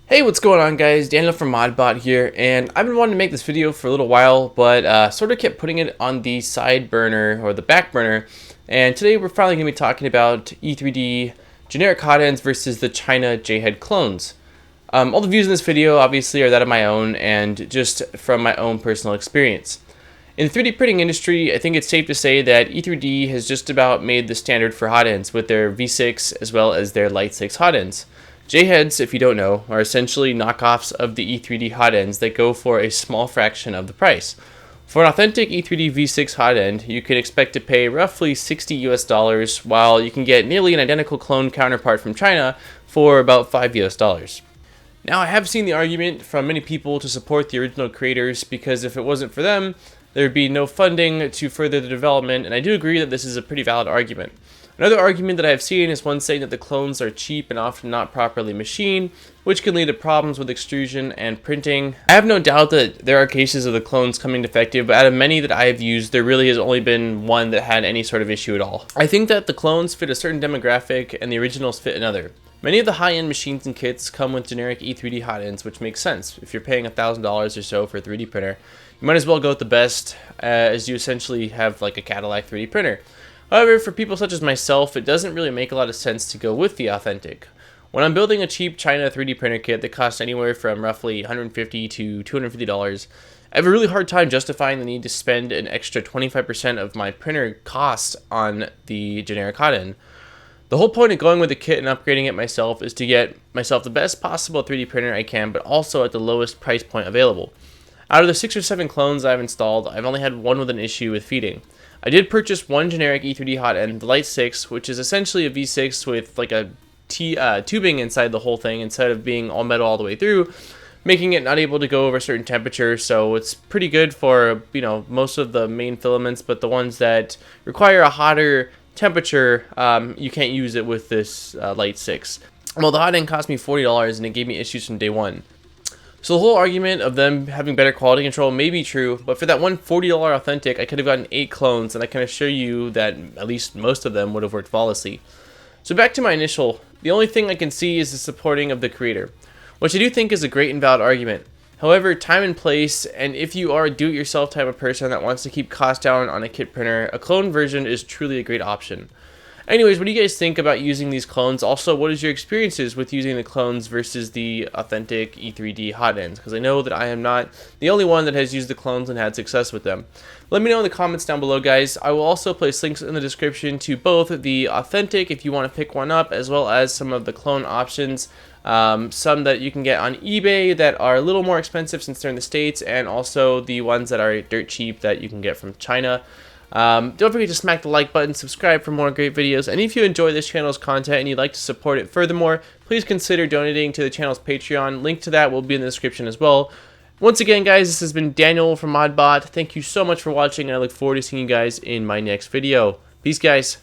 Hey, what's going on, guys? Daniel from ModBot here, and I've been wanting to make this video for a little while, but sort of kept putting it on the side burner or the back burner. And today we're finally going to be talking about E3d generic hot ends versus the China Jhead clones. All the views in this video obviously are that of my own and just from my own personal experience. In the 3D printing industry, I think it's safe to say that E3d has just about made the standard for hot ends with their V6 as well as their Light 6 hot ends. Jheads, if you don't know, are essentially knockoffs of the E3d hot ends that go for a small fraction of the price. For an authentic E3d V6 hot end, you can expect to pay roughly $60 US, while you can get nearly an identical clone counterpart from China for about $5 US. Now, I have seen the argument from many people to support the original creators because if it wasn't for them, there would be no funding to further the development, and I do agree that this is a pretty valid argument. Another argument that I have seen is one saying that the clones are cheap and often not properly machined, which can lead to problems with extrusion and printing. I have no doubt that there are cases of the clones coming defective, but out of many that I have used, there really has only been one that had any sort of issue at all. I think that the clones fit a certain demographic and the originals fit another. Many of the high-end machines and kits come with generic E3d hot ends, which makes sense. If you're paying $1,000 or so for a 3D printer, you might as well go with the best, as you essentially have like a Cadillac 3D printer. However, for people such as myself, it doesn't really make a lot of sense to go with the authentic. When I'm building a cheap China 3D printer kit that costs anywhere from roughly $150 to $250, I have a really hard time justifying the need to spend an extra 25% of my printer cost on the generic hot end. The whole point of going with the kit and upgrading it myself is to get myself the best possible 3D printer I can, but also at the lowest price point available. Out of the 6 or 7 clones I've installed, I've only had one with an issue with feeding. I did purchase one generic E3d hot end, the Light 6, which is essentially a V6 with like a tubing inside the whole thing instead of being all metal all the way through, making it not able to go over a certain temperature. So it's pretty good for, most of the main filaments, but the ones that require a hotter temperature, you can't use it with this Light 6. Well, the hot end cost me $40 and it gave me issues from day one. So the whole argument of them having better quality control may be true, but for that one $40 authentic, I could have gotten 8 clones, and I can assure you that at least most of them would have worked flawlessly. So back to my initial, the only thing I can see is the supporting of the creator, which I do think is a great and valid argument. However, time and place, and if you are a do-it-yourself type of person that wants to keep costs down on a kit printer, a clone version is truly a great option. Anyways, what do you guys think about using these clones? Also, what is your experiences with using the clones versus the authentic E3d hot ends? Because I know that I am not the only one that has used the clones and had success with them. Let me know in the comments down below, guys. I will also place links in the description to both the authentic if you want to pick one up, as well as some of the clone options. Some that you can get on eBay that are a little more expensive since they're in the States, and also the ones that are dirt cheap that you can get from China. Don't forget to smack the like button, subscribe for more great videos, and if you enjoy this channel's content and you'd like to support it furthermore, please consider donating to the channel's Patreon. Link to that will be in the description as well. Once again, guys, this has been Daniel from ModBot. Thank you so much for watching, and I look forward to seeing you guys in my next video. Peace, guys.